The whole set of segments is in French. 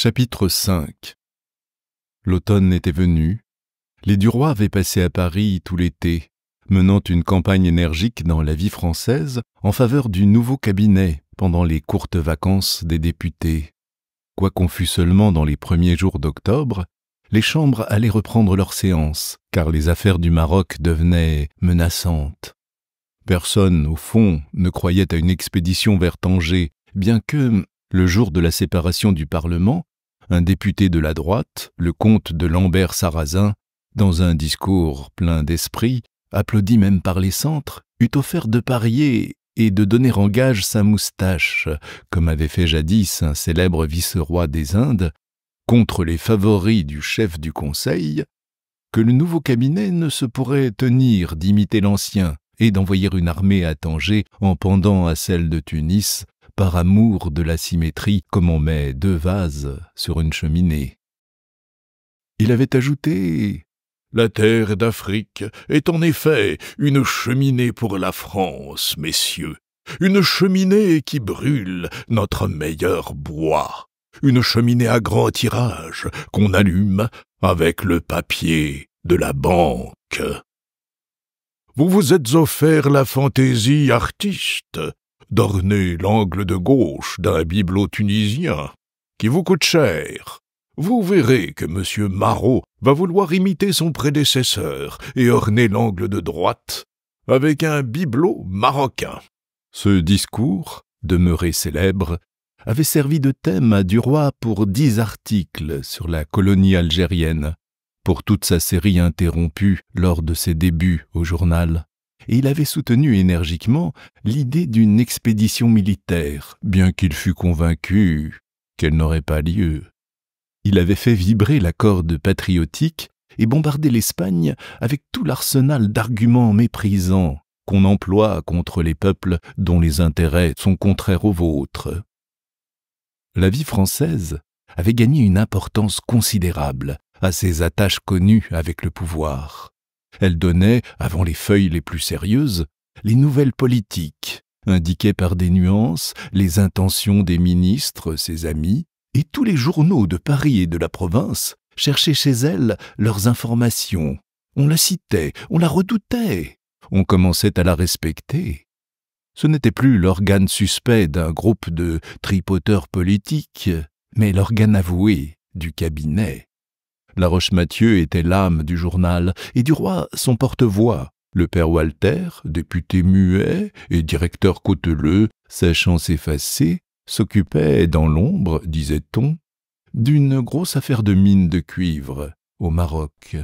Chapitre 5. L'automne était venu. Les Duroy avaient passé à Paris tout l'été, menant une campagne énergique dans la vie française en faveur du nouveau cabinet pendant les courtes vacances des députés. Quoiqu'on fût seulement dans les premiers jours d'octobre, les chambres allaient reprendre leurs séances, car les affaires du Maroc devenaient menaçantes. Personne, au fond, ne croyait à une expédition vers Tanger, bien que, le jour de la séparation du Parlement, un député de la droite, le comte de Lambert-Sarrazin, dans un discours plein d'esprit, applaudi même par les centres, eût offert de parier et de donner en gage sa moustache, comme avait fait jadis un célèbre vice-roi des Indes, contre les favoris du chef du Conseil, que le nouveau cabinet ne se pourrait tenir d'imiter l'ancien et d'envoyer une armée à Tanger en pendant à celle de Tunis, par amour de la symétrie, comme on met deux vases sur une cheminée. Il avait ajouté « La terre d'Afrique est en effet une cheminée pour la France, messieurs, une cheminée qui brûle notre meilleur bois, une cheminée à grand tirage qu'on allume avec le papier de la banque. Vous vous êtes offert la fantaisie artiste d'orner l'angle de gauche d'un bibelot tunisien, qui vous coûte cher. Vous verrez que M. Marot va vouloir imiter son prédécesseur et orner l'angle de droite avec un bibelot marocain. » Ce discours, demeuré célèbre, avait servi de thème à Duroy pour 10 articles sur la colonie algérienne, pour toute sa série interrompue lors de ses débuts au journal. Et il avait soutenu énergiquement l'idée d'une expédition militaire, bien qu'il fût convaincu qu'elle n'aurait pas lieu. Il avait fait vibrer la corde patriotique et bombardé l'Espagne avec tout l'arsenal d'arguments méprisants qu'on emploie contre les peuples dont les intérêts sont contraires aux vôtres. La vie française avait gagné une importance considérable à ses attaches connues avec le pouvoir. Elle donnait, avant les feuilles les plus sérieuses, les nouvelles politiques, indiquait par des nuances les intentions des ministres, ses amis, et tous les journaux de Paris et de la province cherchaient chez elle leurs informations. On la citait, on la redoutait, on commençait à la respecter. Ce n'était plus l'organe suspect d'un groupe de tripoteurs politiques, mais l'organe avoué du cabinet. Laroche-Mathieu était l'âme du journal, et Duroy son porte-voix. Le père Walter, député muet et directeur cauteleux, sachant s'effacer, s'occupait dans l'ombre, disait-on, d'une grosse affaire de mine de cuivre au Maroc.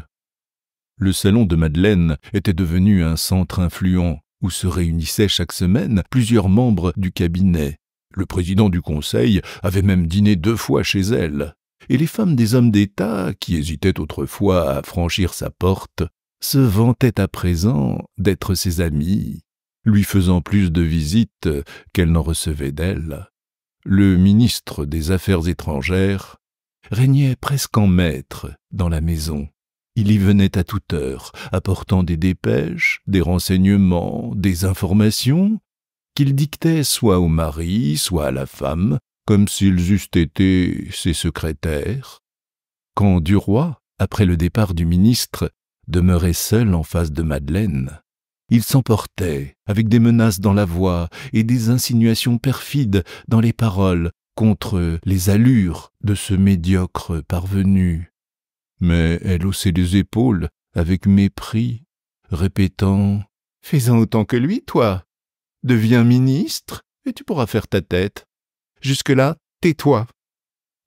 Le salon de Madeleine était devenu un centre influent où se réunissaient chaque semaine plusieurs membres du cabinet. Le président du conseil avait même dîné 2 fois chez elle. Et les femmes des hommes d'État, qui hésitaient autrefois à franchir sa porte, se vantaient à présent d'être ses amies, lui faisant plus de visites qu'elle n'en recevait d'elle. Le ministre des Affaires étrangères régnait presque en maître dans la maison. Il y venait à toute heure, apportant des dépêches, des renseignements, des informations, qu'il dictait soit au mari, soit à la femme, comme s'ils eussent été ses secrétaires. Quand Duroy, après le départ du ministre, demeurait seul en face de Madeleine, il s'emportait, avec des menaces dans la voix et des insinuations perfides dans les paroles, contre les allures de ce médiocre parvenu. Mais elle haussait les épaules avec mépris, répétant « Fais-en autant que lui, toi. Deviens ministre et tu pourras faire ta tête. Jusque-là, tais-toi. »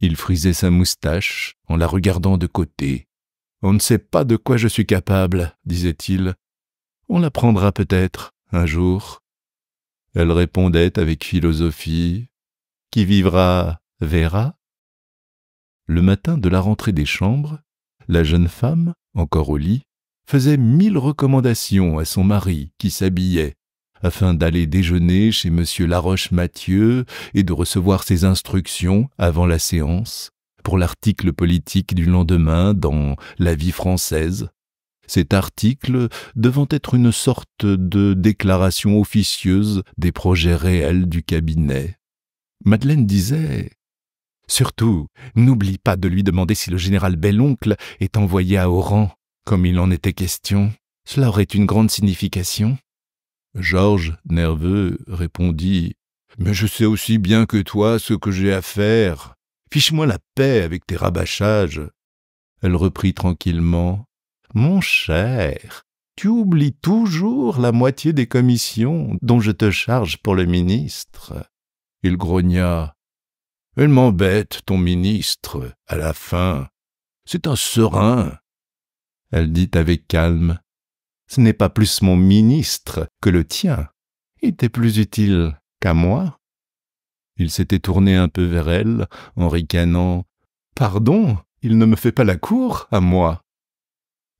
Il frisait sa moustache en la regardant de côté. « On ne sait pas de quoi je suis capable, » disait-il. « On l'apprendra peut-être, un jour. » Elle répondait avec philosophie. « Qui vivra, verra. » Le matin de la rentrée des chambres, la jeune femme, encore au lit, faisait 1000 recommandations à son mari qui s'habillait, afin d'aller déjeuner chez M. Laroche-Mathieu et de recevoir ses instructions avant la séance pour l'article politique du lendemain dans La Vie française. Cet article devant être une sorte de déclaration officieuse des projets réels du cabinet. Madeleine disait Surtout, n'oublie pas de lui demander si le général Bel-Oncle est envoyé à Oran, comme il en était question. Cela aurait une grande signification. » Georges, nerveux, répondit « Mais je sais aussi bien que toi ce que j'ai à faire. Fiche-moi la paix avec tes rabâchages. » Elle reprit tranquillement « Mon cher, tu oublies toujours la moitié des commissions dont je te charge pour le ministre. » Il grogna « Elle m'embête, ton ministre, à la fin. C'est un serein. » Elle dit avec calme « Ce n'est pas plus mon ministre que le tien. Il t'est plus utile qu'à moi. » Il s'était tourné un peu vers elle, en ricanant « Pardon, il ne me fait pas la cour, à moi. »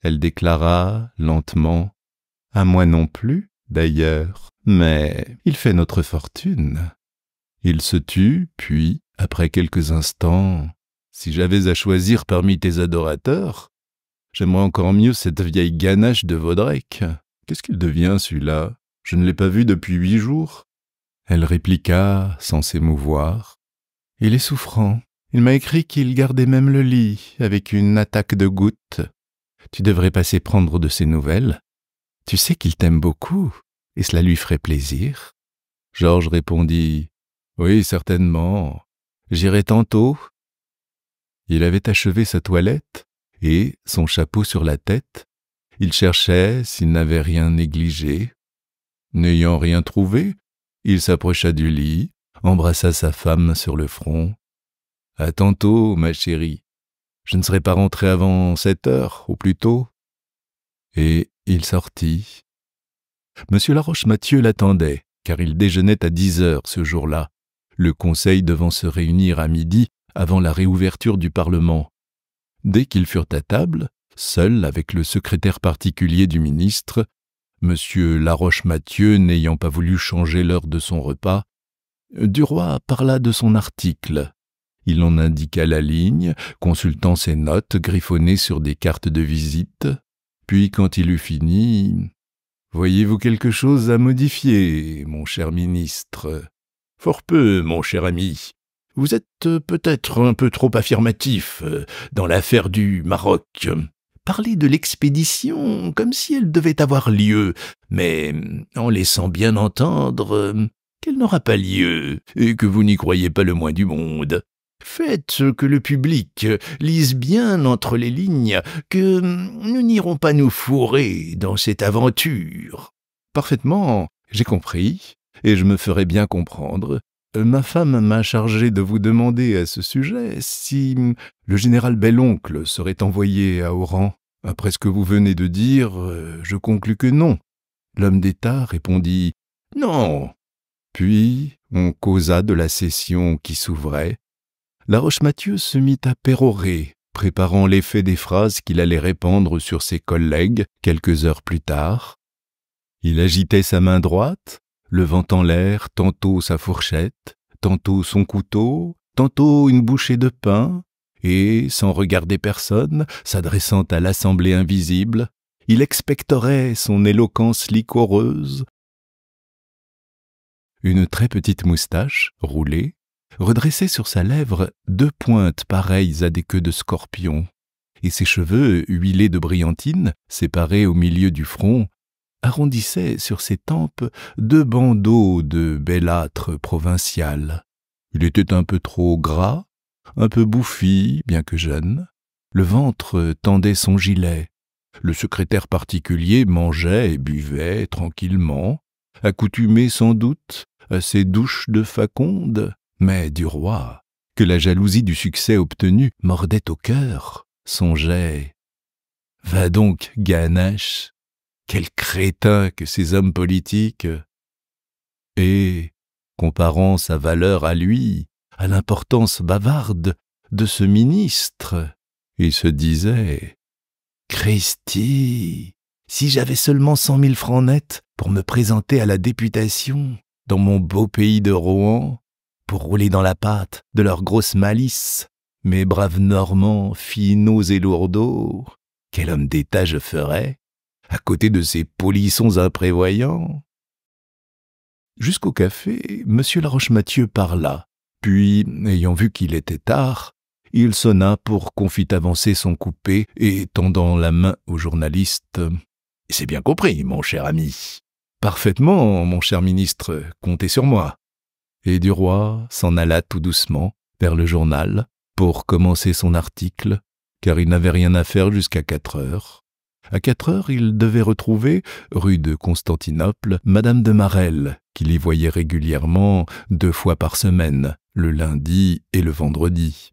Elle déclara lentement « À moi non plus, d'ailleurs, mais il fait notre fortune. » Il se tut, puis, après quelques instants, « Si j'avais à choisir parmi tes adorateurs, j'aimerais encore mieux cette vieille ganache de Vaudrec. Qu'est-ce qu'il devient, celui-là? Je ne l'ai pas vu depuis 8 jours. » Elle répliqua, sans s'émouvoir, « Il est souffrant. Il m'a écrit qu'il gardait même le lit, avec une attaque de goutte. Tu devrais passer prendre de ses nouvelles. Tu sais qu'il t'aime beaucoup, et cela lui ferait plaisir. » Georges répondit, « Oui, certainement. J'irai tantôt. » Il avait achevé sa toilette, et, son chapeau sur la tête, il cherchait s'il n'avait rien négligé. N'ayant rien trouvé, il s'approcha du lit, embrassa sa femme sur le front. « À tantôt, ma chérie. Je ne serai pas rentré avant 7 heures, au plus tôt. » Et il sortit. Monsieur Laroche-Mathieu l'attendait, car il déjeunait à 10 heures ce jour-là, le conseil devant se réunir à midi avant la réouverture du Parlement. Dès qu'ils furent à table, seul avec le secrétaire particulier du ministre, Monsieur Laroche-Mathieu n'ayant pas voulu changer l'heure de son repas, Duroy parla de son article. Il en indiqua la ligne, consultant ses notes griffonnées sur des cartes de visite. Puis, quand il eut fini, « Voyez-vous quelque chose à modifier, mon cher ministre ?»« Fort peu, mon cher ami. Vous êtes peut-être un peu trop affirmatif dans l'affaire du Maroc. Parlez de l'expédition comme si elle devait avoir lieu, mais en laissant bien entendre qu'elle n'aura pas lieu et que vous n'y croyez pas le moins du monde. Faites que le public lise bien entre les lignes que nous n'irons pas nous fourrer dans cette aventure. » « Parfaitement, j'ai compris, et je me ferai bien comprendre. Ma femme m'a chargé de vous demander à ce sujet si le général Bel-Oncle serait envoyé à Oran. Après ce que vous venez de dire, je conclus que non. » L'homme d'État répondit « Non. » Puis on causa de la session qui s'ouvrait. Laroche-Mathieu se mit à pérorer, préparant l'effet des phrases qu'il allait répandre sur ses collègues quelques heures plus tard. Il agitait sa main droite, levant en l'air tantôt sa fourchette, tantôt son couteau, tantôt une bouchée de pain, et, sans regarder personne, s'adressant à l'assemblée invisible, il expectorait son éloquence liquoreuse. Une très petite moustache, roulée, redressait sur sa lèvre 2 pointes pareilles à des queues de scorpion, et ses cheveux, huilés de brillantine, séparés au milieu du front, arrondissaient sur ses tempes 2 bandeaux de bellâtre provincial. Il était un peu trop gras, un peu bouffi, bien que jeune. Le ventre tendait son gilet. Le secrétaire particulier mangeait et buvait tranquillement, accoutumé sans doute à ses douches de faconde, mais Duroy, que la jalousie du succès obtenu mordait au cœur, songeait « Va donc, ganache, quel crétin que ces hommes politiques !» Et, comparant sa valeur à lui, à l'importance bavarde de ce ministre, il se disait « Cristi, si j'avais seulement 100 000 francs nets pour me présenter à la députation dans mon beau pays de Rohan, pour rouler dans la pâte de leur grosse malice, mes braves Normands finaux et lourdeaux, quel homme d'État je ferais, à côté de ces polissons imprévoyants !» Jusqu'au café, M. Laroche-Mathieu parla, Puis, ayant vu qu'il était tard, il sonna pour qu'on fît avancer son coupé et, tendant la main au journaliste, « C'est bien compris, mon cher ami. »« Parfaitement, mon cher ministre, comptez sur moi. » Et Duroy s'en alla tout doucement vers le journal pour commencer son article, car il n'avait rien à faire jusqu'à 4 heures. À 4 heures, il devait retrouver, rue de Constantinople, Madame de Marelle, qu'il y voyait régulièrement 2 fois par semaine, le lundi et le vendredi.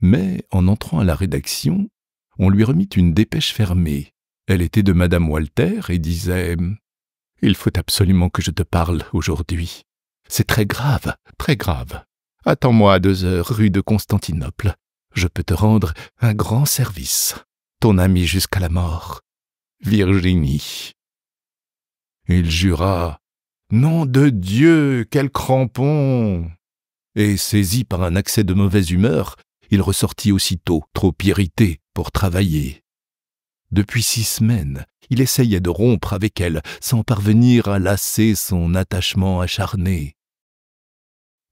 Mais, en entrant à la rédaction, on lui remit une dépêche fermée. Elle était de Madame Walter et disait « Il faut absolument que je te parle aujourd'hui. C'est très grave, très grave. Attends-moi à 2 heures, rue de Constantinople. Je peux te rendre un grand service. Ton ami jusqu'à la mort, Virginie. » Il jura « Nom de Dieu, quel crampon !» Et, saisi par un accès de mauvaise humeur, il ressortit aussitôt, trop irrité pour travailler. Depuis 6 semaines, il essayait de rompre avec elle, sans parvenir à lasser son attachement acharné.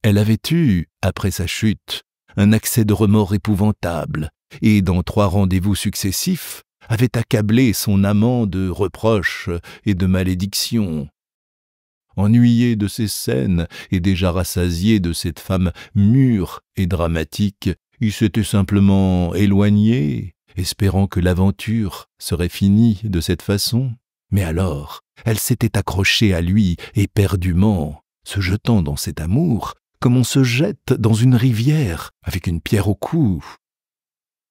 Elle avait eu, après sa chute, un accès de remords épouvantable, et dans 3 rendez-vous successifs, avait accablé son amant de reproches et de malédictions. Ennuyé de ces scènes et déjà rassasié de cette femme mûre et dramatique, il s'était simplement éloigné, espérant que l'aventure serait finie de cette façon. Mais alors, elle s'était accrochée à lui éperdument, se jetant dans cet amour comme on se jette dans une rivière avec une pierre au cou.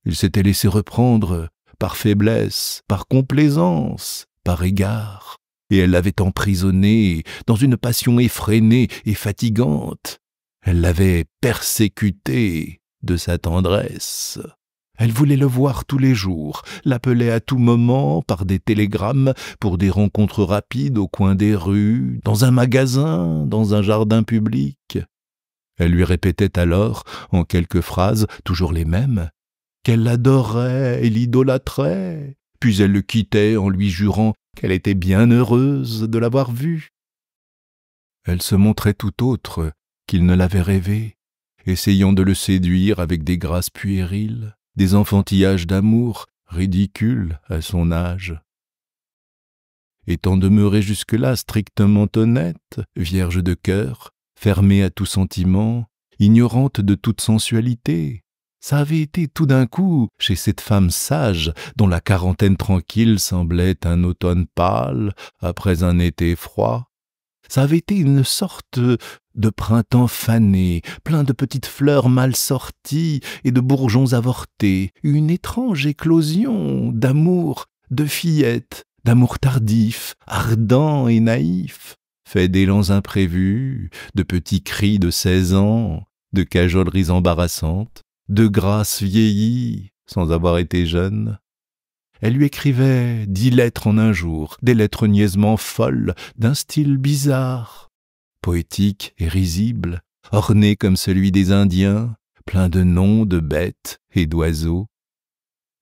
Il s'était laissé reprendre par faiblesse, par complaisance, par égard, et elle l'avait emprisonné dans une passion effrénée et fatigante. Elle l'avait persécuté de sa tendresse. Elle voulait le voir tous les jours, l'appelait à tout moment par des télégrammes pour des rencontres rapides au coin des rues, dans un magasin, dans un jardin public. Elle lui répétait alors, en quelques phrases, toujours les mêmes, qu'elle l'adorait et l'idolâtrait, puis elle le quittait en lui jurant qu'elle était bien heureuse de l'avoir vu. Elle se montrait tout autre qu'il ne l'avait rêvé, essayant de le séduire avec des grâces puériles, des enfantillages d'amour ridicules à son âge. Étant demeurée jusque-là strictement honnête, vierge de cœur, fermée à tout sentiment, ignorante de toute sensualité, ça avait été tout d'un coup, chez cette femme sage, dont la quarantaine tranquille semblait un automne pâle après un été froid, ça avait été une sorte de printemps fané, plein de petites fleurs mal sorties et de bourgeons avortés, une étrange éclosion d'amour, de fillette, d'amour tardif, ardent et naïf, fait d'élans imprévus, de petits cris de 16 ans, de cajoleries embarrassantes, de grâces vieillies sans avoir été jeune. Elle lui écrivait 10 lettres en un jour, des lettres niaisement folles, d'un style bizarre, poétique et risible, orné comme celui des Indiens, plein de noms de bêtes et d'oiseaux.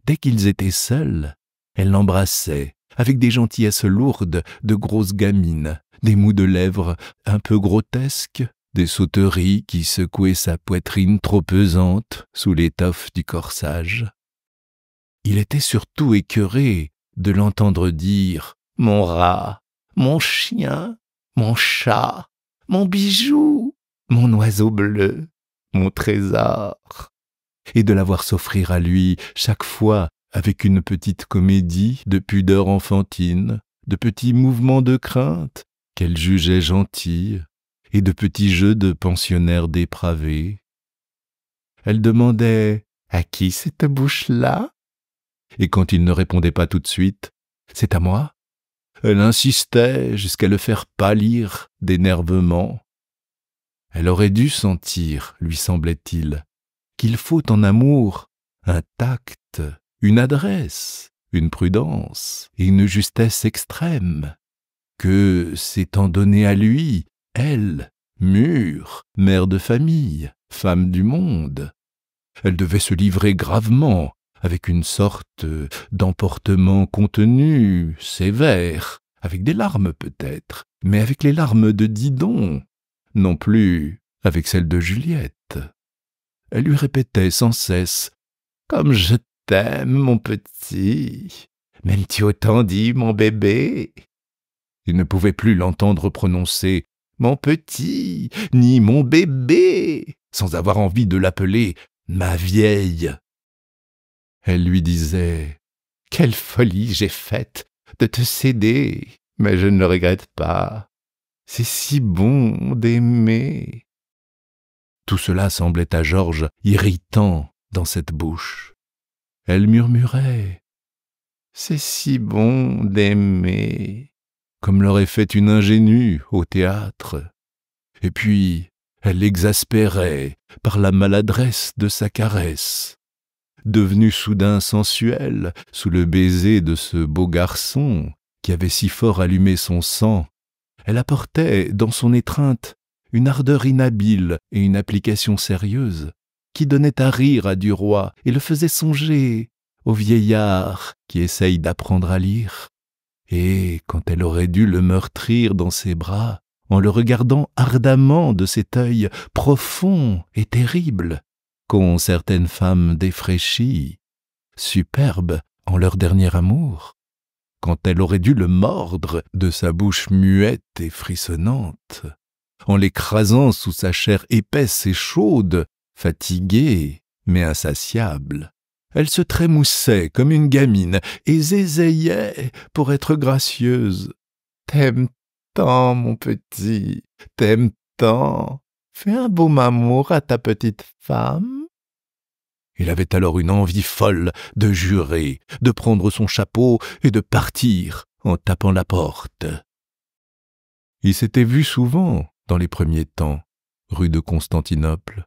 Dès qu'ils étaient seuls, elle l'embrassait, avec des gentillesses lourdes de grosses gamines, des mous de lèvres un peu grotesques, des sauteries qui secouaient sa poitrine trop pesante sous l'étoffe du corsage. Il était surtout écœuré de l'entendre dire « mon rat, mon chien, mon chat, mon bijou, mon oiseau bleu, mon trésor », et de la voir s'offrir à lui chaque fois avec une petite comédie de pudeur enfantine, de petits mouvements de crainte qu'elle jugeait gentils, et de petits jeux de pensionnaire dépravé. Elle demandait « À qui cette bouche-là ?» Et quand il ne répondait pas tout de suite, « C'est à moi ?» Elle insistait jusqu'à le faire pâlir d'énervement. Elle aurait dû sentir, lui semblait-il, qu'il faut en amour un tact, une adresse, une prudence et une justesse extrême, que, s'étant donnée à lui, elle, mûre, mère de famille, femme du monde, elle devait se livrer gravement, avec une sorte d'emportement contenu, sévère, avec des larmes peut-être, mais avec les larmes de Didon, non plus avec celles de Juliette. elle lui répétait sans cesse « Comme je t'aime, mon petit! M'aimes-tu autant dit, mon bébé ?» Il ne pouvait plus l'entendre prononcer « Mon petit » ni « Mon bébé » sans avoir envie de l'appeler « ma vieille ». Elle lui disait « Quelle folie j'ai faite de te céder, mais je ne le regrette pas. C'est si bon d'aimer. » Tout cela semblait à Georges irritant dans cette bouche. Elle murmurait « C'est si bon d'aimer », comme l'aurait fait une ingénue au théâtre. Et puis, elle l'exaspérait par la maladresse de sa caresse. Devenue soudain sensuelle sous le baiser de ce beau garçon qui avait si fort allumé son sang, elle apportait dans son étreinte une ardeur inhabile et une application sérieuse qui donnait à rire à Duroy et le faisait songer au vieillard qui essaye d'apprendre à lire. Et quand elle aurait dû le meurtrir dans ses bras, en le regardant ardemment de cet œil profond et terrible, qu'ont certaines femmes défraîchies, superbes en leur dernier amour, quand elle aurait dû le mordre de sa bouche muette et frissonnante, en l'écrasant sous sa chair épaisse et chaude, fatiguée mais insatiable, elle se trémoussait comme une gamine et zézayait pour être gracieuse. « T'aimes tant, mon petit, t'aimes tant. Fais un beau amour à ta petite femme. » Il avait alors une envie folle de jurer, de prendre son chapeau et de partir en tapant la porte. Il s'était vu souvent, dans les premiers temps, rue de Constantinople,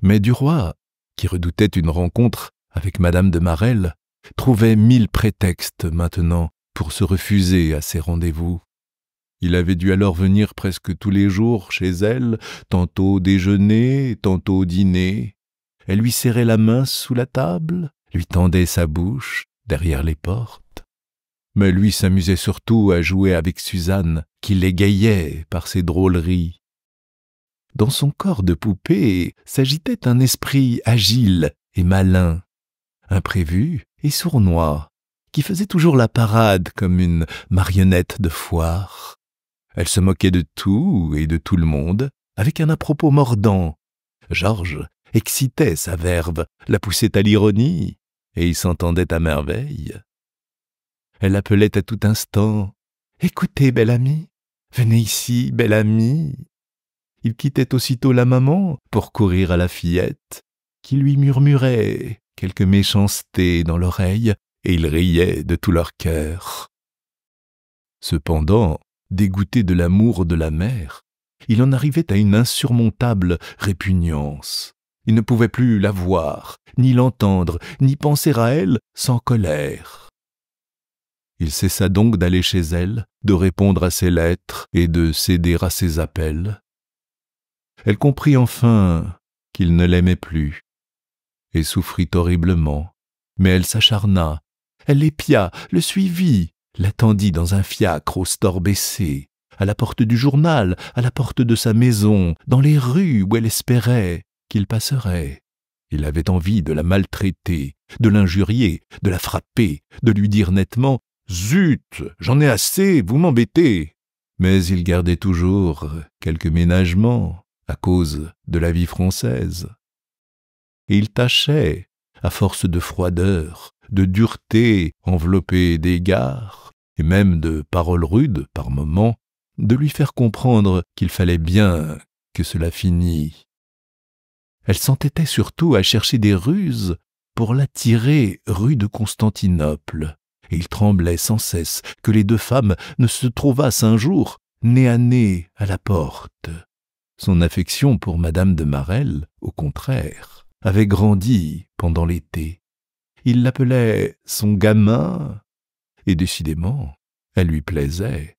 mais Duroy, qui redoutait une rencontre avec Madame de Marelle, trouvait 1000 prétextes maintenant pour se refuser à ces rendez-vous. Il avait dû alors venir presque tous les jours chez elle, tantôt déjeuner, tantôt dîner. Elle lui serrait la main sous la table, lui tendait sa bouche derrière les portes. Mais lui s'amusait surtout à jouer avec Suzanne, qui l'égayait par ses drôleries. Dans son corps de poupée s'agitait un esprit agile et malin, imprévu et sournois, qui faisait toujours la parade comme une marionnette de foire. Elle se moquait de tout et de tout le monde, avec un à-propos mordant. Georges excitait sa verve, la poussait à l'ironie, et ils s'entendaient à merveille. Elle appelait à tout instant « Écoutez, belle amie, venez ici, belle amie !» Il quittait aussitôt la maman pour courir à la fillette, qui lui murmurait quelques méchancetés dans l'oreille, et ils riaient de tout leur cœur. Cependant, dégoûté de l'amour de la mère, il en arrivait à une insurmontable répugnance. Il ne pouvait plus la voir, ni l'entendre, ni penser à elle sans colère. Il cessa donc d'aller chez elle, de répondre à ses lettres et de céder à ses appels. Elle comprit enfin qu'il ne l'aimait plus et souffrit horriblement, mais elle s'acharna, elle l'épia, le suivit, l'attendit dans un fiacre au store baissé, à la porte du journal, à la porte de sa maison, dans les rues où elle espérait qu'il passerait. Il avait envie de la maltraiter, de l'injurier, de la frapper, de lui dire nettement « Zut, j'en ai assez, vous m'embêtez !» Mais il gardait toujours quelques ménagements à cause de la vie française. Et il tâchait, à force de froideur, de dureté enveloppée d'égards, et même de paroles rudes par moments, de lui faire comprendre qu'il fallait bien que cela finît. Elle s'entêtait surtout à chercher des ruses pour l'attirer rue de Constantinople, et il tremblait sans cesse que les deux femmes ne se trouvassent un jour nez à nez à la porte. Son affection pour Madame de Marelle, au contraire, avait grandi pendant l'été. Il l'appelait son gamin, et décidément, elle lui plaisait.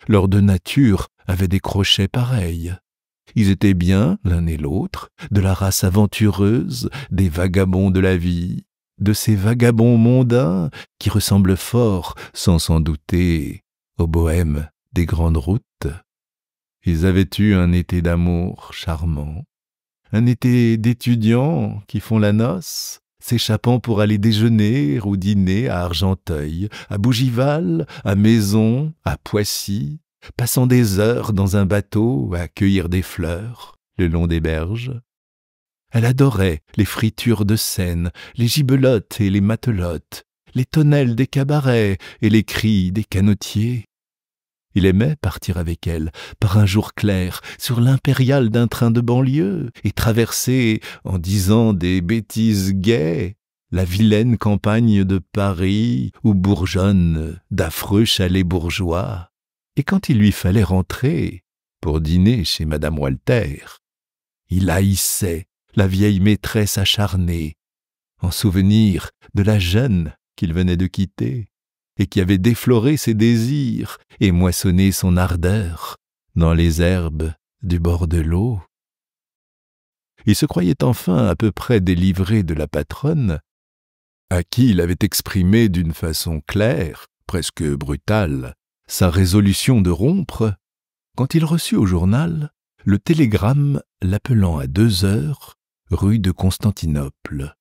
Leurs deux natures avaient des crochets pareils. Ils étaient bien, l'un et l'autre, de la race aventureuse, des vagabonds de la vie, de ces vagabonds mondains qui ressemblent fort, sans s'en douter, aux bohèmes des grandes routes. Ils avaient eu un été d'amour charmant. un été d'étudiants qui font la noce, s'échappant pour aller déjeuner ou dîner à Argenteuil, à Bougival, à Maison, à Poissy, passant des heures dans un bateau à cueillir des fleurs le long des berges. Elle adorait les fritures de Seine, les gibelottes et les matelotes, les tonnelles des cabarets et les cris des canotiers. Il aimait partir avec elle, par un jour clair, sur l'impériale d'un train de banlieue, et traverser, en disant des bêtises gaies, la vilaine campagne de Paris, où bourgeonnent d'affreux chalets bourgeois. Et quand il lui fallait rentrer, pour dîner chez Madame Walter, il haïssait la vieille maîtresse acharnée, en souvenir de la jeune qu'il venait de quitter, et qui avait défloré ses désirs et moissonné son ardeur dans les herbes du bord de l'eau. Il se croyait enfin à peu près délivré de la patronne, à qui il avait exprimé d'une façon claire, presque brutale, sa résolution de rompre, quand il reçut au journal le télégramme l'appelant à 2 heures rue de Constantinople.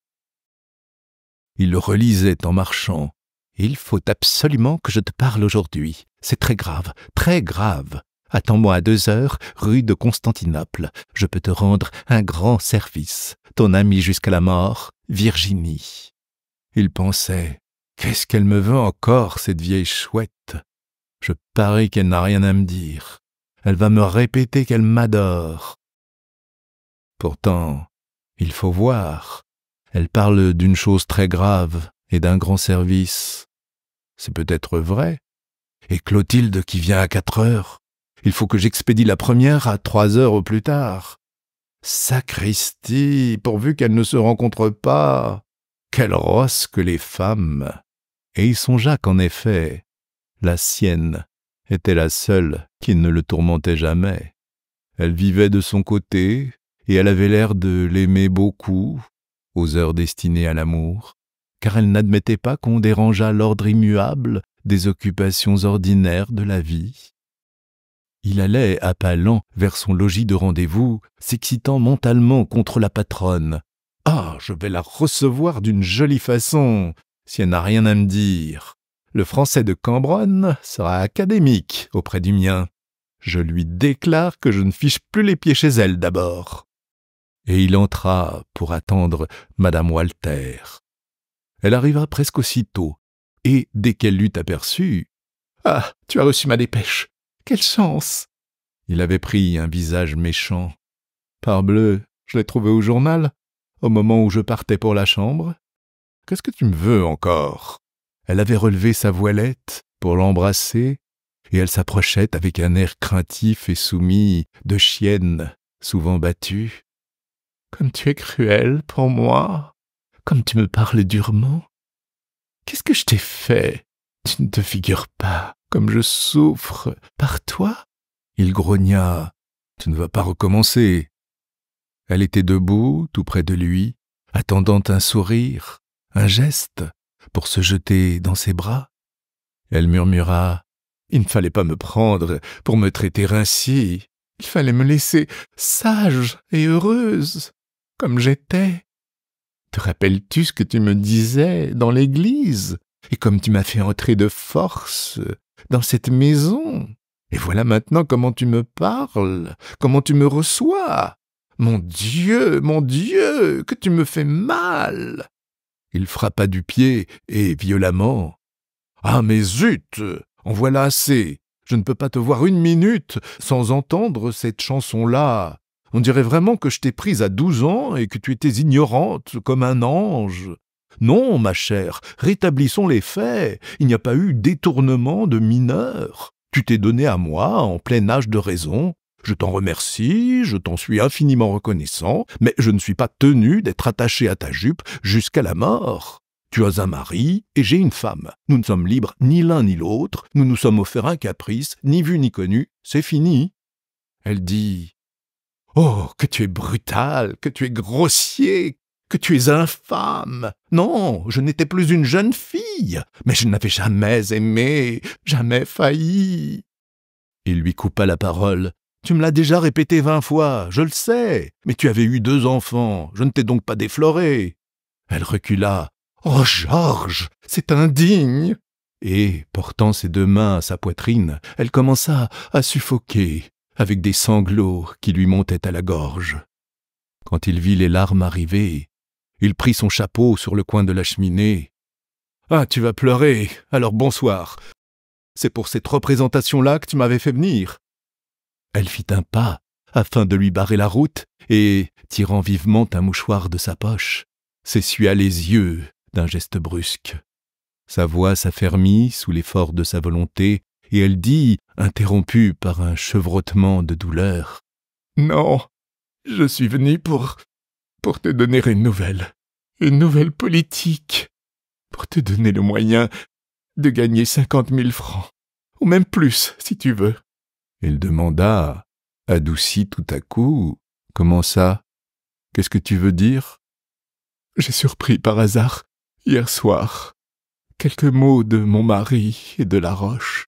Il le relisait en marchant. « Il faut absolument que je te parle aujourd'hui. C'est très grave, très grave. Attends-moi à 2 heures, rue de Constantinople. Je peux te rendre un grand service. Ton amie jusqu'à la mort, Virginie. » Il pensait, « Qu'est-ce qu'elle me veut encore, cette vieille chouette? Je parie qu'elle n'a rien à me dire. Elle va me répéter qu'elle m'adore. » Pourtant, il faut voir. Elle parle d'une chose très grave et d'un grand service. C'est peut-être vrai. Et Clotilde qui vient à 4 heures. Il faut que j'expédie la première à 3 heures au plus tard. Sacristi, pourvu qu'elles ne se rencontrent pas. Quelle rosse que les femmes. Et il songea qu'en effet, la sienne était la seule qui ne le tourmentait jamais. Elle vivait de son côté, et elle avait l'air de l'aimer beaucoup, aux heures destinées à l'amour, car elle n'admettait pas qu'on dérangeât l'ordre immuable des occupations ordinaires de la vie. Il allait à pas lents vers son logis de rendez-vous, s'excitant mentalement contre la patronne. « Ah, je vais la recevoir d'une jolie façon, si elle n'a rien à me dire. Le français de Cambronne sera académique auprès du mien. Je lui déclare que je ne fiche plus les pieds chez elle d'abord. » Et il entra pour attendre Madame Walter. Elle arriva presque aussitôt, et dès qu'elle l'eut aperçu, « Ah, tu as reçu ma dépêche! Quelle chance !» Il avait pris un visage méchant. « Parbleu, je l'ai trouvé au journal, au moment où je partais pour la chambre. Qu'est-ce que tu me veux encore ?» Elle avait relevé sa voilette pour l'embrasser, et elle s'approchait avec un air craintif et soumis de chienne souvent battue. « Comme tu es cruel pour moi, comme tu me parles durement. Qu'est-ce que je t'ai fait? Tu ne te figures pas comme je souffre par toi ?» Il grogna. « Tu ne vas pas recommencer. » Elle était debout, tout près de lui, attendant un sourire, un geste, pour se jeter dans ses bras. Elle murmura « Il ne fallait pas me prendre pour me traiter ainsi. Il fallait me laisser sage et heureuse, comme j'étais. Te rappelles-tu ce que tu me disais dans l'église, et comme tu m'as fait entrer de force dans cette maison? Et voilà maintenant comment tu me parles, comment tu me reçois. Mon Dieu, que tu me fais mal !» Il frappa du pied, et violemment. « Ah, mais zut! En voilà assez! Je ne peux pas te voir une minute sans entendre cette chanson-là. On dirait vraiment que je t'ai prise à 12 ans et que tu étais ignorante comme un ange. Non, ma chère, rétablissons les faits. Il n'y a pas eu détournement de mineur. Tu t'es donné à moi en plein âge de raison. Je t'en remercie, je t'en suis infiniment reconnaissant, mais je ne suis pas tenu d'être attaché à ta jupe jusqu'à la mort. Tu as un mari et j'ai une femme. Nous ne sommes libres ni l'un ni l'autre, nous nous sommes offerts un caprice, ni vu ni connu, c'est fini. » Elle dit « Oh, que tu es brutal, que tu es grossier, que tu es infâme. Non, je n'étais plus une jeune fille, mais je n'avais jamais aimé, jamais failli. » Il lui coupa la parole. « Tu me l'as déjà répété 20 fois, je le sais, mais tu avais eu 2 enfants, je ne t'ai donc pas défloré. » Elle recula. « Oh, Georges, c'est indigne !» Et, portant ses 2 mains à sa poitrine, elle commença à suffoquer, avec des sanglots qui lui montaient à la gorge. Quand il vit les larmes arriver, il prit son chapeau sur le coin de la cheminée. « Ah, tu vas pleurer, alors bonsoir. C'est pour cette représentation-là que tu m'avais fait venir. » Elle fit un pas afin de lui barrer la route et, tirant vivement un mouchoir de sa poche, s'essuya les yeux d'un geste brusque. Sa voix s'affermit sous l'effort de sa volonté et elle dit, interrompue par un chevrotement de douleur, « Non, je suis venue pour te donner une nouvelle politique, pour te donner le moyen de gagner 50 000 francs, ou même plus, si tu veux. » Il demanda, adouci tout à coup, « Comment ça? Qu'est-ce que tu veux dire ?»« J'ai surpris par hasard, hier soir, quelques mots de mon mari et de Laroche.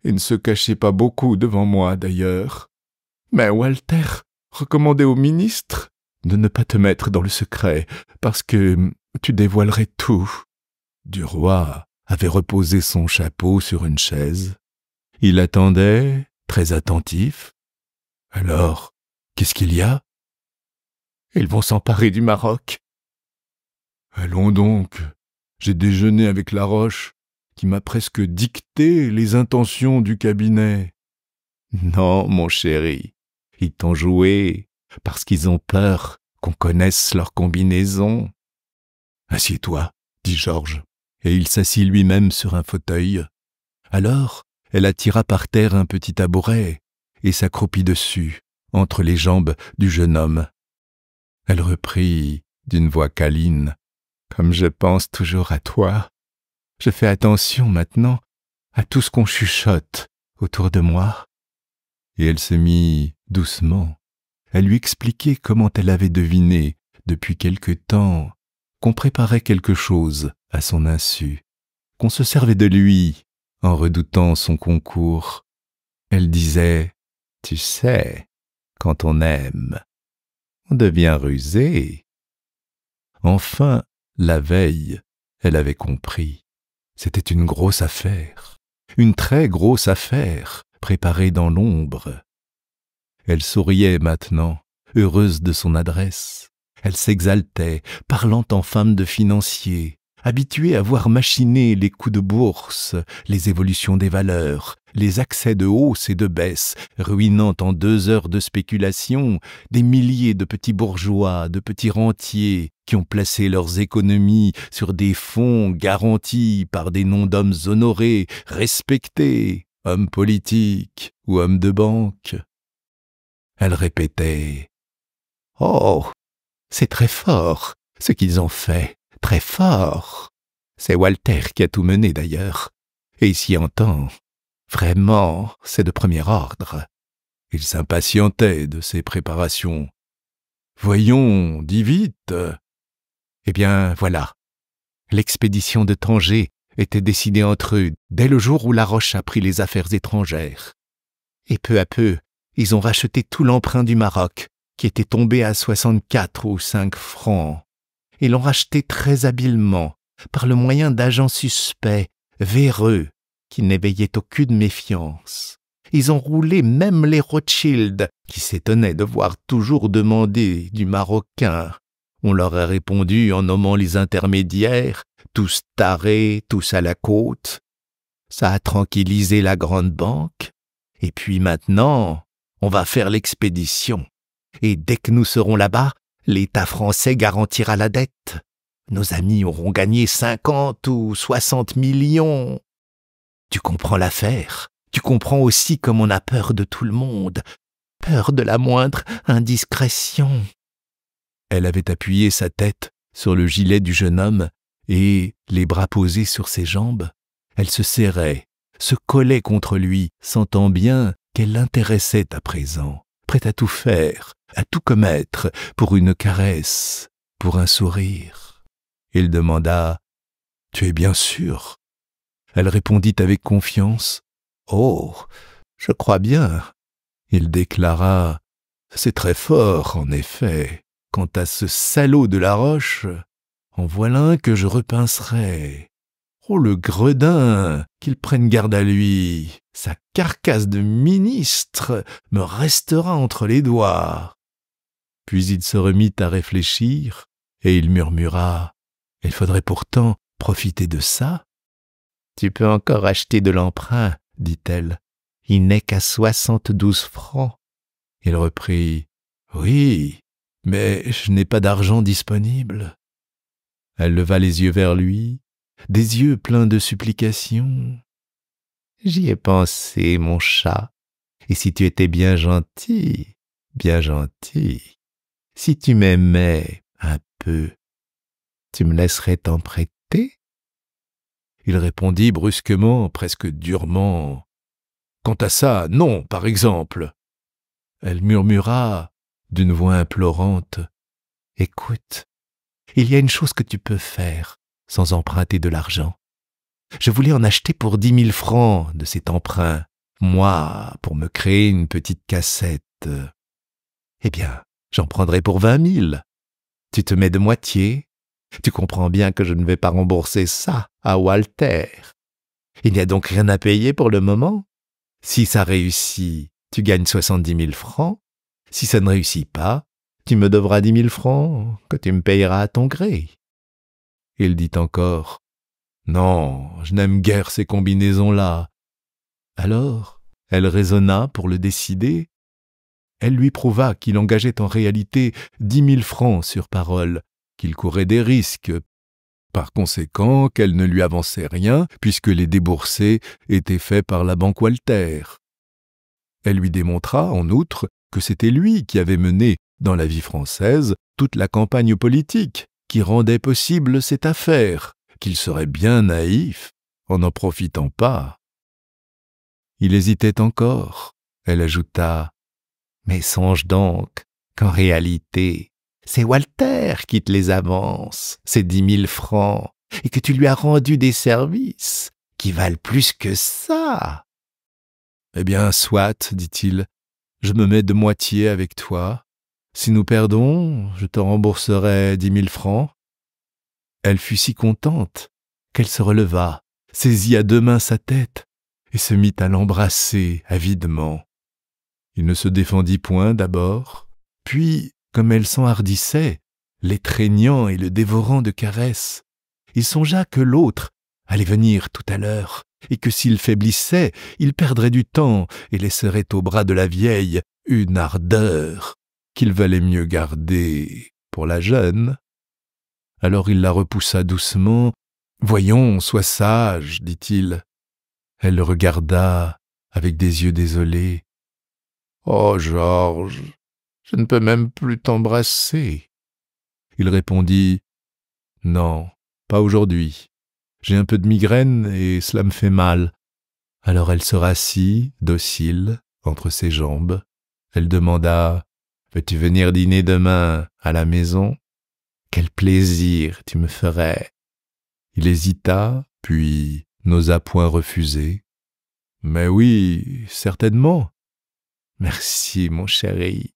Il ne se cachait pas beaucoup devant moi, d'ailleurs. Mais Walter recommandait au ministre de ne pas te mettre dans le secret, parce que tu dévoilerais tout. » Duroy avait reposé son chapeau sur une chaise. Il attendait, très attentif. « Alors, qu'est-ce qu'il y a ?»« Ils vont s'emparer du Maroc. »« Allons donc, j'ai déjeuné avec Laroche, qui m'a presque dicté les intentions du cabinet. »« Non, mon chéri, ils t'ont joué parce qu'ils ont peur qu'on connaisse leur combinaison. »« Assieds-toi, » dit Georges, et il s'assit lui-même sur un fauteuil. Alors, elle attira par terre un petit tabouret et s'accroupit dessus, entre les jambes du jeune homme. Elle reprit d'une voix câline, « Comme je pense toujours à toi, je fais attention maintenant à tout ce qu'on chuchote autour de moi. » Et elle se mit doucement à lui expliquer comment elle avait deviné, depuis quelque temps, qu'on préparait quelque chose à son insu, qu'on se servait de lui en redoutant son concours. Elle disait, « Tu sais, quand on aime, on devient rusé. » Enfin, la veille, elle avait compris. C'était une grosse affaire, une très grosse affaire, préparée dans l'ombre. Elle souriait maintenant, heureuse de son adresse. Elle s'exaltait, parlant en femme de financier, habituée à voir machiner les coups de bourse, les évolutions des valeurs, les accès de hausse et de baisse, ruinant en 2 heures de spéculation des milliers de petits bourgeois, de petits rentiers qui ont placé leurs économies sur des fonds garantis par des noms d'hommes honorés, respectés, hommes politiques ou hommes de banque. Elle répétait « Oh, c'est très fort ce qu'ils ont fait, très fort. C'est Walter qui a tout mené d'ailleurs, et il s'y entend. Vraiment, c'est de premier ordre. » Il s'impatientait de ces préparations. « Voyons, dis vite. » Eh bien, voilà. L'expédition de Tanger était décidée entre eux dès le jour où Laroche a pris les affaires étrangères. Et peu à peu, ils ont racheté tout l'emprunt du Maroc, qui était tombé à 64 ou 5 francs. Ils l'ont racheté très habilement, par le moyen d'agents suspects, véreux, qui n'éveillaient aucune méfiance. Ils ont roulé même les Rothschild, qui s'étonnaient de voir toujours demander du Marocain. On leur a répondu en nommant les intermédiaires, tous tarés, tous à la côte. Ça a tranquillisé la grande banque. Et puis maintenant, on va faire l'expédition. Et dès que nous serons là-bas, l'État français garantira la dette. Nos amis auront gagné 50 ou 60 millions. Tu comprends l'affaire. Tu comprends aussi comme on a peur de tout le monde. Peur de la moindre indiscrétion. » Elle avait appuyé sa tête sur le gilet du jeune homme et, les bras posés sur ses jambes, elle se serrait, se collait contre lui, sentant bien qu'elle l'intéressait à présent, prête à tout faire, à tout commettre pour une caresse, pour un sourire. Il demanda « Tu es bien sûre ?» Elle répondit avec confiance « Oh, je crois bien. Il déclara: « C'est très fort, en effet. Quant à ce salaud de Laroche, en voilà un que je repincerai. Oh, le gredin, qu'il prenne garde à lui. Sa carcasse de ministre me restera entre les doigts. » Puis il se remit à réfléchir, et il murmura: « Il faudrait pourtant profiter de ça. »« Tu peux encore acheter de l'emprunt, » dit-elle. « Il n'est qu'à 72 francs. » Il reprit: « Oui, mais je n'ai pas d'argent disponible. » Elle leva les yeux vers lui, des yeux pleins de supplication. « J'y ai pensé, mon chat, et si tu étais bien gentil, si tu m'aimais un peu, tu me laisserais t'en prêter ?» Il répondit brusquement, presque durement: « Quant à ça, non, par exemple. » Elle murmura d'une voix implorante: « Écoute, il y a une chose que tu peux faire sans emprunter de l'argent. Je voulais en acheter pour 10 000 francs de cet emprunt, moi, pour me créer une petite cassette. Eh bien, j'en prendrai pour 20 000. Tu te mets de moitié. Tu comprends bien que je ne vais pas rembourser ça à Walter. Il n'y a donc rien à payer pour le moment. Si ça réussit, tu gagnes 70 000 francs. Si ça ne réussit pas, tu me devras 10 000 francs que tu me payeras à ton gré. » Il dit encore: « Non, je n'aime guère ces combinaisons-là. » Alors, elle raisonna pour le décider. Elle lui prouva qu'il engageait en réalité 10 000 francs sur parole, qu'il courait des risques, par conséquent qu'elle ne lui avançait rien puisque les déboursés étaient faits par la banque Walter. Elle lui démontra, en outre, que c'était lui qui avait mené, dans la vie française, toute la campagne politique, qui rendait possible cette affaire, qu'il serait bien naïf en n'en profitant pas. Il hésitait encore. Elle ajouta: « Mais songe donc qu'en réalité, c'est Walter qui te les avance, ces 10 000 francs, et que tu lui as rendu des services qui valent plus que ça. » « Eh bien, soit, dit-il, je me mets de moitié avec toi. Si nous perdons, je te rembourserai 10 000 francs. » Elle fut si contente qu'elle se releva, saisit à deux mains sa tête et se mit à l'embrasser avidement. Il ne se défendit point d'abord, puis, comme elle s'enhardissait, l'étreignant et le dévorant de caresses, il songea que l'autre allait venir tout à l'heure, et que s'il faiblissait, il perdrait du temps et laisserait au bras de la vieille une ardeur qu'il valait mieux garder pour la jeune. Alors il la repoussa doucement. « Voyons, sois sage, dit-il. » Elle le regarda avec des yeux désolés. « Oh, Georges, je ne peux même plus t'embrasser. » Il répondit: « Non, pas aujourd'hui. J'ai un peu de migraine et cela me fait mal. » Alors elle se rassit, docile, entre ses jambes. Elle demanda: « Veux-tu venir dîner demain à la maison? Quel plaisir tu me ferais. » Il hésita, puis n'osa point refuser. « Mais oui, certainement. »« Merci, mon chéri. »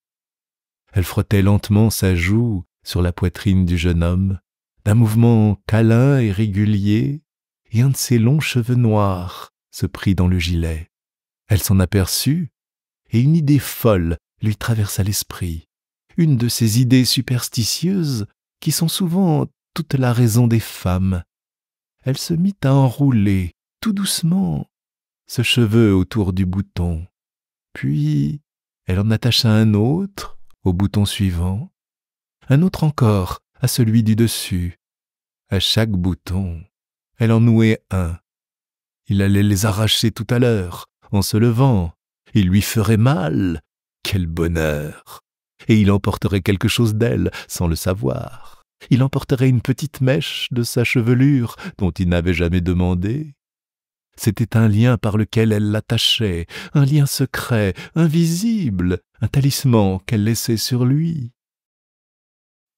Elle frottait lentement sa joue sur la poitrine du jeune homme, d'un mouvement câlin et régulier, et un de ses longs cheveux noirs se prit dans le gilet. Elle s'en aperçut, et une idée folle lui traversa l'esprit, une de ces idées superstitieuses qui sont souvent toute la raison des femmes. Elle se mit à enrouler, tout doucement, ce cheveu autour du bouton. Puis elle en attacha un autre au bouton suivant, un autre encore à celui du dessus. À chaque bouton, elle en nouait un. Il allait les arracher tout à l'heure, en se levant. Il lui ferait mal. Quel bonheur! Et il emporterait quelque chose d'elle, sans le savoir. Il emporterait une petite mèche de sa chevelure dont il n'avait jamais demandé. C'était un lien par lequel elle l'attachait, un lien secret, invisible, un talisman qu'elle laissait sur lui.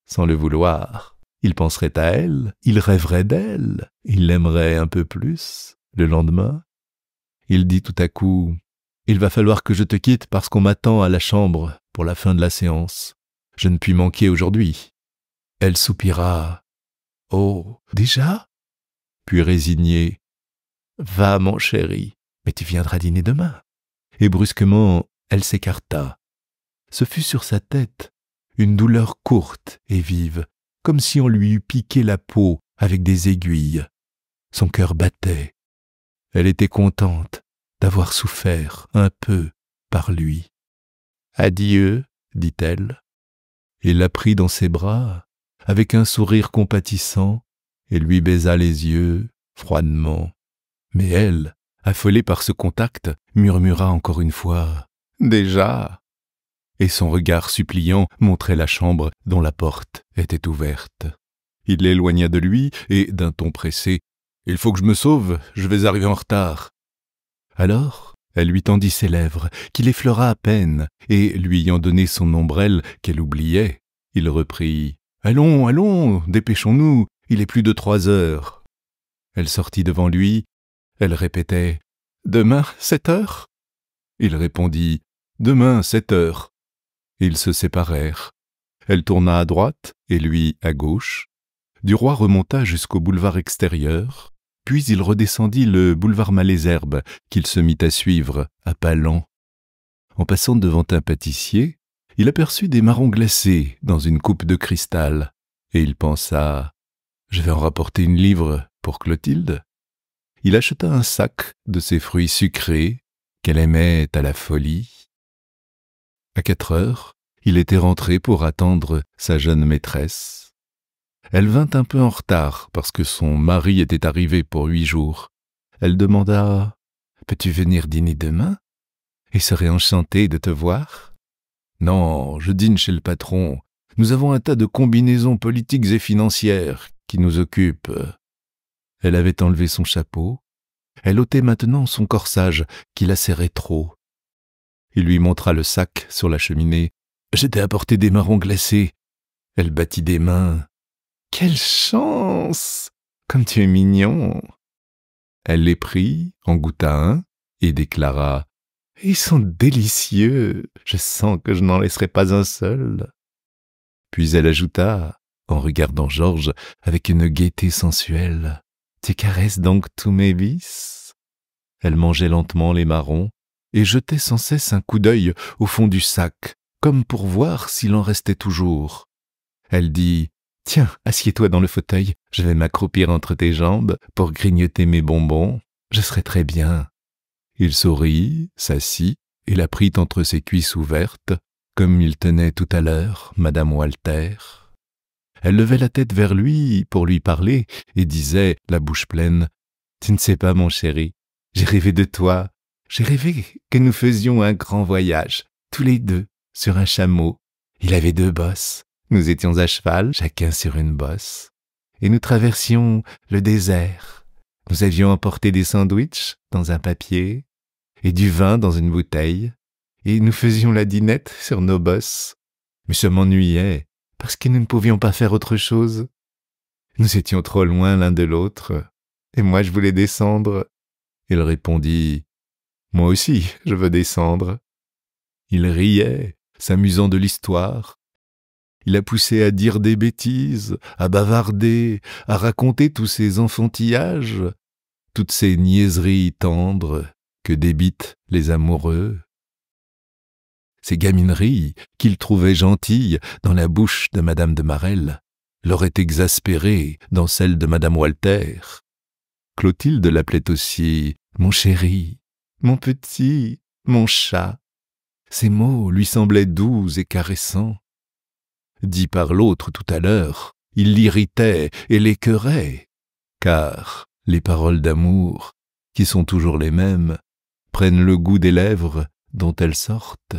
Sans le vouloir, il penserait à elle, il rêverait d'elle, il l'aimerait un peu plus le lendemain. Il dit tout à coup: il va falloir que je te quitte parce qu'on m'attend à la chambre pour la fin de la séance. Je ne puis manquer aujourd'hui. » Elle soupira. « Oh, déjà ?» Puis résignée. « Va, mon chéri, mais tu viendras dîner demain. » Et brusquement, elle s'écarta. Ce fut sur sa tête une douleur courte et vive, comme si on lui eût piqué la peau avec des aiguilles. Son cœur battait. Elle était contente d'avoir souffert un peu par lui. « Adieu, dit-elle. Il la prit dans ses bras, avec un sourire compatissant, et lui baisa les yeux froidement. Mais elle, affolée par ce contact, murmura encore une fois « Déjà !» Et son regard suppliant montrait la chambre dont la porte était ouverte. Il l'éloigna de lui et, d'un ton pressé, « Il faut que je me sauve, je vais arriver en retard. » Alors, elle lui tendit ses lèvres, qu'il effleura à peine, et, lui ayant donné son ombrelle qu'elle oubliait, il reprit « Allons, allons, dépêchons-nous, il est plus de 3 heures. » Elle sortit devant lui, elle répétait « Demain, 7 heures ?» Il répondit « Demain, 7 heures. » Ils se séparèrent. Elle tourna à droite et lui à gauche. Duroy remonta jusqu'au boulevard extérieur, puis il redescendit le boulevard Malesherbes qu'il se mit à suivre à pas lents. En passant devant un pâtissier, il aperçut des marrons glacés dans une coupe de cristal, et il pensa « Je vais en rapporter une livre pour Clotilde. » Il acheta un sac de ces fruits sucrés qu'elle aimait à la folie. À 4 heures, il était rentré pour attendre sa jeune maîtresse. Elle vint un peu en retard parce que son mari était arrivé pour 8 jours. Elle demanda « Peux-tu venir dîner demain? Il serait enchanté de te voir. »« Non, je dîne chez le patron. Nous avons un tas de combinaisons politiques et financières qui nous occupent. » Elle avait enlevé son chapeau. Elle ôtait maintenant son corsage qui la serrait trop. Il lui montra le sac sur la cheminée. « Je t'ai apporté des marrons glacés. » Elle battit des mains. « Quelle chance! Comme tu es mignon !» Elle les prit, en goûta un, et déclara « Ils sont délicieux, je sens que je n'en laisserai pas un seul. » Puis elle ajouta, en regardant Georges avec une gaieté sensuelle « Tu caresses donc tous mes vices ?» Elle mangeait lentement les marrons et jetait sans cesse un coup d'œil au fond du sac, comme pour voir s'il en restait toujours. Elle dit « Tiens, assieds-toi dans le fauteuil, je vais m'accroupir entre tes jambes pour grignoter mes bonbons, je serai très bien. » Il sourit, s'assit et la prit entre ses cuisses ouvertes, comme il tenait tout à l'heure Madame Walter. Elle levait la tête vers lui pour lui parler et disait, la bouche pleine, « Tu ne sais pas, mon chéri, j'ai rêvé de toi. J'ai rêvé que nous faisions un grand voyage, tous les deux, sur un chameau. Il avait 2 bosses. Nous étions à cheval, chacun sur une bosse. Et nous traversions le désert. Nous avions emporté des sandwichs dans un papier et du vin dans une bouteille. Et nous faisions la dînette sur nos bosses. Mais ça m'ennuyait, parce que nous ne pouvions pas faire autre chose. Nous étions trop loin l'un de l'autre, et moi je voulais descendre. » Il répondit « Moi aussi, je veux descendre. » Il riait, s'amusant de l'histoire. Il la poussait à dire des bêtises, à bavarder, à raconter tous ces enfantillages, toutes ces niaiseries tendres que débitent les amoureux. Ces gamineries qu'il trouvait gentilles dans la bouche de Madame de Marelle l'auraient exaspéré dans celle de Madame Walter. Clotilde l'appelait aussi « mon chéri »,« mon petit »,« mon chat ». Ces mots lui semblaient doux et caressants. Dit par l'autre tout à l'heure, il l'irritait et l'écœurait, car les paroles d'amour, qui sont toujours les mêmes, prennent le goût des lèvres dont elles sortent.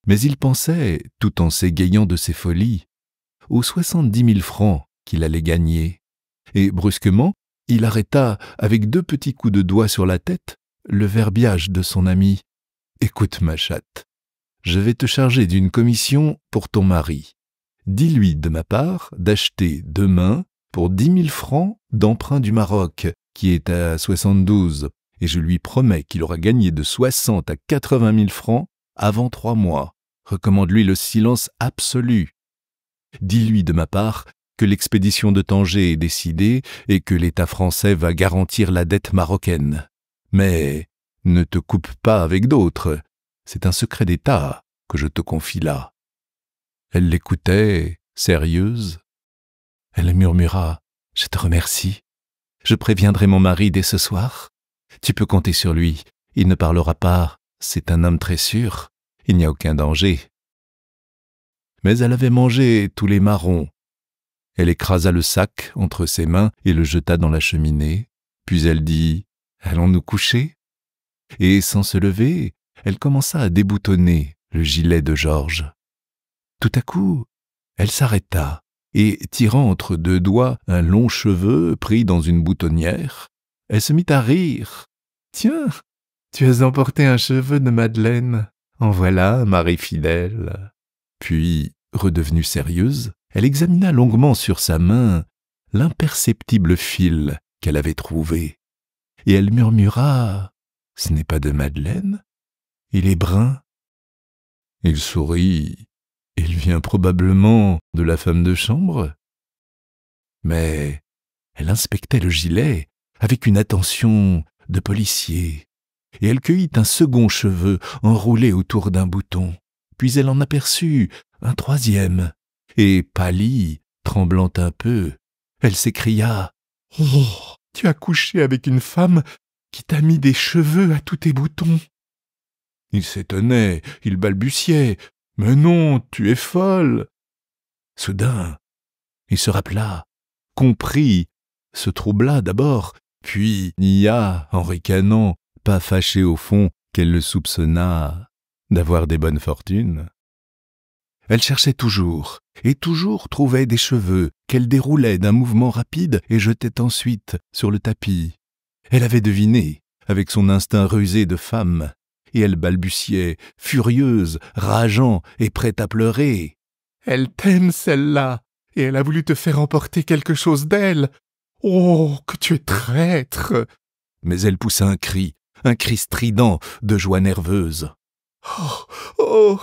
Mais il pensait, tout en s'égayant de ses folies, aux 70 000 francs qu'il allait gagner, et brusquement, il arrêta avec 2 petits coups de doigt sur la tête le verbiage de son ami. « Écoute, ma chatte, je vais te charger d'une commission pour ton mari. Dis-lui de ma part d'acheter demain pour 10 000 francs d'emprunt du Maroc, qui est à 72, et je lui promets qu'il aura gagné de 60 à 80 000 francs avant 3 mois. Recommande-lui le silence absolu. Dis-lui de ma part que l'expédition de Tanger est décidée et que l'État français va garantir la dette marocaine. Mais ne te coupe pas avec d'autres. C'est un secret d'État que je te confie là. » Elle l'écoutait, sérieuse. Elle murmura « Je te remercie. Je préviendrai mon mari dès ce soir. Tu peux compter sur lui. Il ne parlera pas. C'est un homme très sûr. Il n'y a aucun danger. » Mais elle avait mangé tous les marrons. Elle écrasa le sac entre ses mains et le jeta dans la cheminée. Puis elle dit « Allons nous coucher ?» Et sans se lever, elle commença à déboutonner le gilet de Georges. Tout à coup, elle s'arrêta et, tirant entre 2 doigts un long cheveu pris dans une boutonnière, elle se mit à rire. « Tiens, tu as emporté un cheveu de Madeleine. En voilà, mari fidèle. » Puis, redevenue sérieuse, elle examina longuement sur sa main l'imperceptible fil qu'elle avait trouvé, et elle murmura « Ce n'est pas de Madeleine, il est brun. » Il sourit. « Il vient probablement de la femme de chambre. » Mais elle inspectait le gilet avec une attention de policier, et elle cueillit un second cheveu enroulé autour d'un bouton. Puis elle en aperçut un troisième, et pâlie, tremblant un peu, elle s'écria « Oh, tu as couché avec une femme qui t'a mis des cheveux à tous tes boutons. » Il s'étonnait, il balbutiait « Mais non, tu es folle !» Soudain, il se rappela, comprit, se troubla d'abord, puis nia en ricanant, pas fâché au fond qu'elle le soupçonnât d'avoir des bonnes fortunes. Elle cherchait toujours, et toujours trouvait des cheveux qu'elle déroulait d'un mouvement rapide et jetait ensuite sur le tapis. Elle avait deviné, avec son instinct rusé de femme, et elle balbutiait, furieuse, rageant et prête à pleurer. « Elle t'aime, celle-là, et elle a voulu te faire emporter quelque chose d'elle. Oh, que tu es traître !» Mais elle poussa un cri strident de joie nerveuse. « Oh, oh,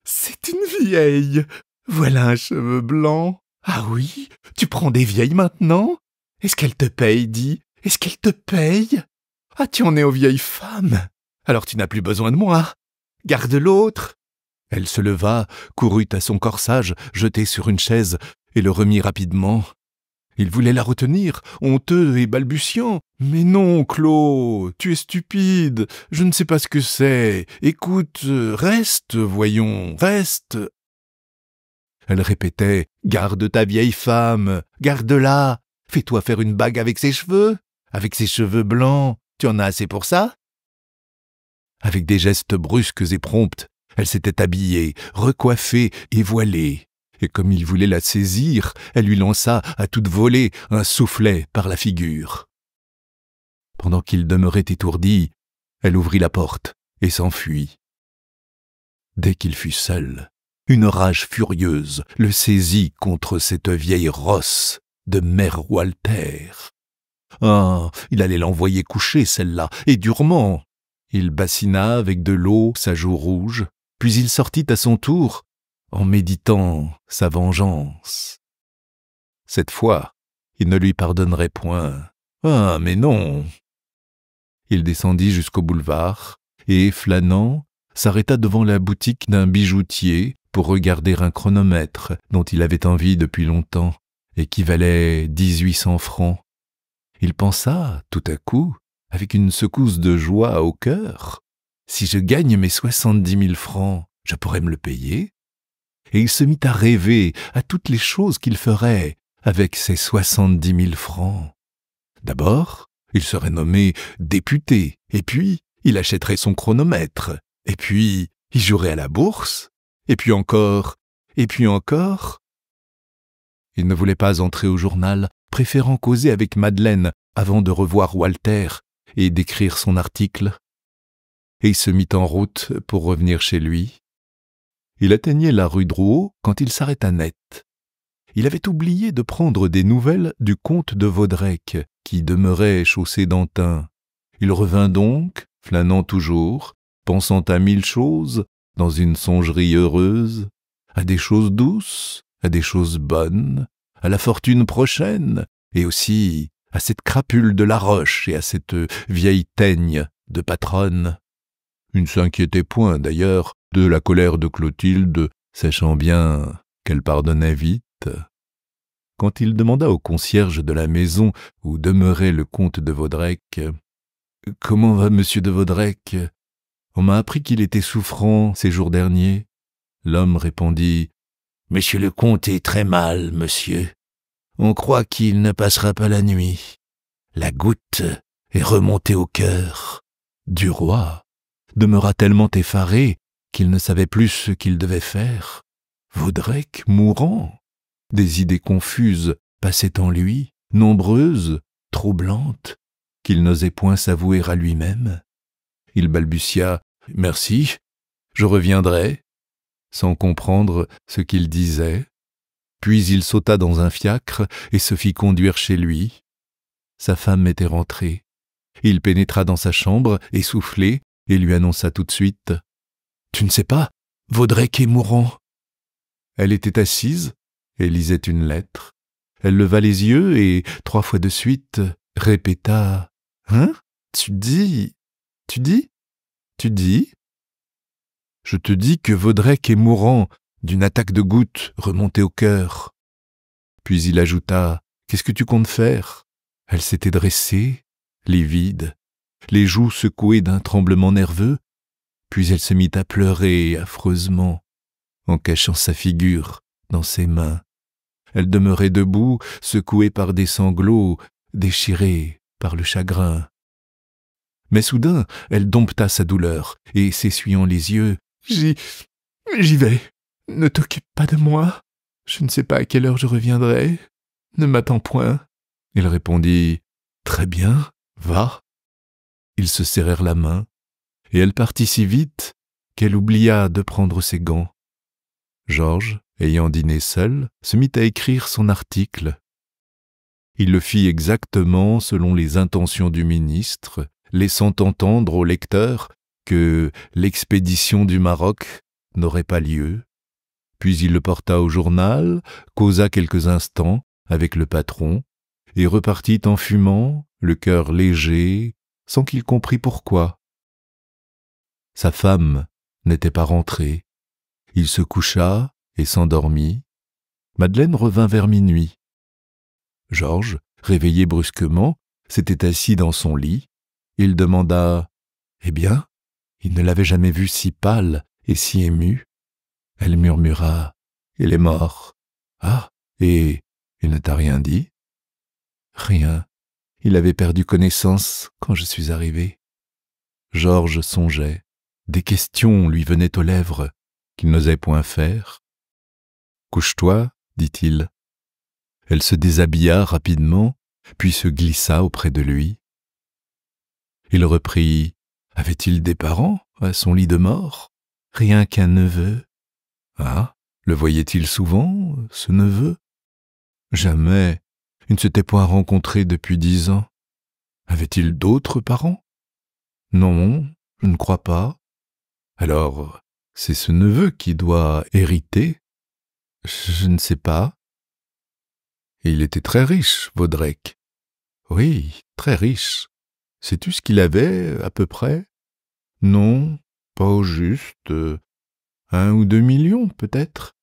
c'est une vieille. Voilà un cheveu blanc. Ah oui, tu prends des vieilles maintenant? Est-ce qu'elle te paye, dis? Est-ce qu'elle te paye? Ah, tu en es aux vieilles femmes. Alors tu n'as plus besoin de moi. Garde l'autre. » Elle se leva, courut à son corsage, jeté sur une chaise, et le remit rapidement. Il voulait la retenir, honteux et balbutiant. « Mais non, Claude, tu es stupide, je ne sais pas ce que c'est. Écoute, reste, voyons, reste. » Elle répétait « Garde ta vieille femme, garde-la. Fais-toi faire une bague avec ses cheveux blancs. Tu en as assez pour ça ?» Avec des gestes brusques et prompts, elle s'était habillée, recoiffée et voilée. Et comme il voulait la saisir, elle lui lança à toute volée un soufflet par la figure. Pendant qu'il demeurait étourdi, elle ouvrit la porte et s'enfuit. Dès qu'il fut seul, une rage furieuse le saisit contre cette vieille rosse de mère Walter. Ah, il allait l'envoyer coucher, celle-là, et durement. Il bassina avec de l'eau sa joue rouge, puis il sortit à son tour, en méditant sa vengeance. Cette fois, il ne lui pardonnerait point. Ah, mais non! Il descendit jusqu'au boulevard, et, flânant, s'arrêta devant la boutique d'un bijoutier pour regarder un chronomètre dont il avait envie depuis longtemps, et qui valait 1800 francs. Il pensa, tout à coup, avec une secousse de joie au cœur, « Si je gagne mes 70 000 francs, je pourrais me le payer. » Et il se mit à rêver à toutes les choses qu'il ferait avec ses 70 000 francs. D'abord, il serait nommé député, et puis il achèterait son chronomètre, et puis il jouerait à la bourse, et puis encore, et puis encore. Il ne voulait pas entrer au journal, préférant causer avec Madeleine avant de revoir Walter et d'écrire son article. Et il se mit en route pour revenir chez lui. Il atteignait la rue Drouot quand il s'arrêta net. Il avait oublié de prendre des nouvelles du comte de Vaudrec, qui demeurait chaussée d'Antin, Il revint donc, flânant toujours, pensant à 1000 choses, dans une songerie heureuse, à des choses douces, à des choses bonnes, à la fortune prochaine, et aussi à cette crapule de la roche et à cette vieille teigne de patronne. Il ne s'inquiétait point, d'ailleurs, de la colère de Clotilde, sachant bien qu'elle pardonnait vite. Quand il demanda au concierge de la maison où demeurait le comte de Vaudrec « Comment va monsieur de Vaudrec ? On m'a appris qu'il était souffrant ces jours derniers. » L'homme répondit « Monsieur le comte est très mal, monsieur. On croit qu'il ne passera pas la nuit. La goutte est remontée au cœur. » Du roi demeura tellement effaré qu'il ne savait plus ce qu'il devait faire. Vaudrec mourant. Des idées confuses passaient en lui, nombreuses, troublantes, qu'il n'osait point s'avouer à lui-même. Il balbutia « Merci, je reviendrai », sans comprendre ce qu'il disait. Puis il sauta dans un fiacre et se fit conduire chez lui. Sa femme était rentrée. Il pénétra dans sa chambre, essoufflé, et lui annonça tout de suite « Tu ne sais pas, Vaudrec est mourant !» Elle était assise et lisait une lettre. Elle leva les yeux et, 3 fois de suite, répéta « Hein ? Tu dis ? Je te dis que Vaudrec est mourant d'une attaque de goutte remontée au cœur. » Puis il ajouta « Qu'est-ce que tu comptes faire ?» Elle s'était dressée, livide, les joues secouées d'un tremblement nerveux, puis elle se mit à pleurer affreusement, en cachant sa figure dans ses mains. Elle demeurait debout, secouée par des sanglots, déchirée par le chagrin. Mais soudain, elle dompta sa douleur, et s'essuyant les yeux, « J'y vais. Ne t'occupe pas de moi. Je ne sais pas à quelle heure je reviendrai. Ne m'attends point. » Il répondit « Très bien, va. » Ils se serrèrent la main, et elle partit si vite qu'elle oublia de prendre ses gants. Georges, ayant dîné seul, se mit à écrire son article. Il le fit exactement selon les intentions du ministre, laissant entendre au lecteur que l'expédition du Maroc n'aurait pas lieu. Puis il le porta au journal, causa quelques instants avec le patron, et repartit en fumant, le cœur léger, sans qu'il comprît pourquoi. Sa femme n'était pas rentrée. Il se coucha et s'endormit. Madeleine revint vers minuit. Georges, réveillé brusquement, s'était assis dans son lit. Il demanda « Eh bien ?» Il ne l'avait jamais vue si pâle et si émue. Elle murmura « Il est mort. »« Ah, et il ne t'a rien dit ?»« Rien. Il avait perdu connaissance quand je suis arrivé. » Georges songeait. Des questions lui venaient aux lèvres qu'il n'osait point faire. « Couche-toi, dit-il. » Elle se déshabilla rapidement, puis se glissa auprès de lui. Il reprit « Avait-il des parents à son lit de mort ? Rien qu'un neveu. » Ah, le voyait-il souvent, ce neveu ? Jamais. Il ne s'était point rencontré depuis 10 ans. Avait-il d'autres parents ? Non, je ne crois pas. Alors, c'est ce neveu qui doit hériter ? Je ne sais pas. Et il était très riche, Vaudrec. Oui, très riche. Sais-tu ce qu'il avait, à peu près ? Non, pas au juste. 1 ou 2 millions, peut-être.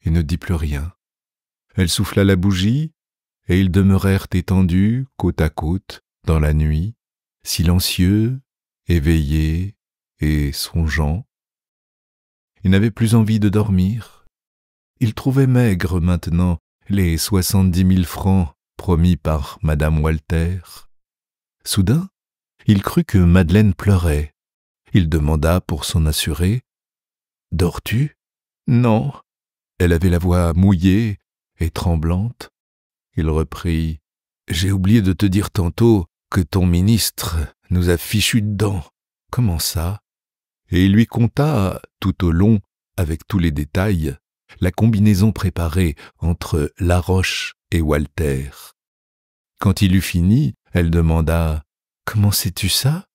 Il ne dit plus rien. Elle souffla la bougie, et ils demeurèrent étendus, côte à côte, dans la nuit, silencieux, éveillés et songeants. Il n'avait plus envie de dormir. Il trouvait maigres maintenant les 70 000 francs promis par Madame Walter. Soudain, il crut que Madeleine pleurait. Il demanda pour s'en assurer « Dors-tu » ? Non. Elle avait la voix mouillée et tremblante. Il reprit « J'ai oublié de te dire tantôt que ton ministre nous a fichus dedans. » Comment ça ? Et il lui conta tout au long, avec tous les détails, la combinaison préparée entre Laroche et Walter. Quand il eut fini, elle demanda comment sais-tu ça ?»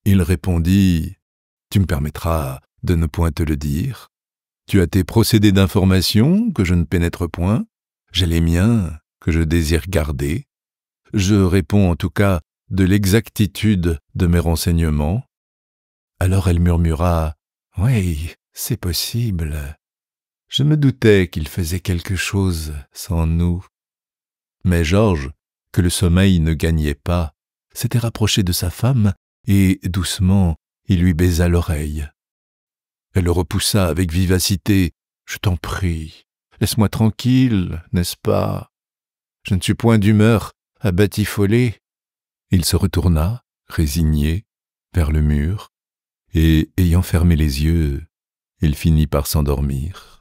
Il répondit « Tu me permettras de ne point te le dire. Tu as tes procédés d'information que je ne pénètre point, j'ai les miens que je désire garder. Je réponds en tout cas de l'exactitude de mes renseignements. » Alors elle murmura « Oui, c'est possible. Je me doutais qu'il faisait quelque chose sans nous. » Mais Georges, que le sommeil ne gagnait pas, s'était rapproché de sa femme et, doucement, il lui baisa l'oreille. Elle le repoussa avec vivacité. « Je t'en prie, laisse-moi tranquille, n'est-ce pas? Je ne suis point d'humeur à batifoler. » Il se retourna, résigné, vers le mur, et, ayant fermé les yeux, il finit par s'endormir.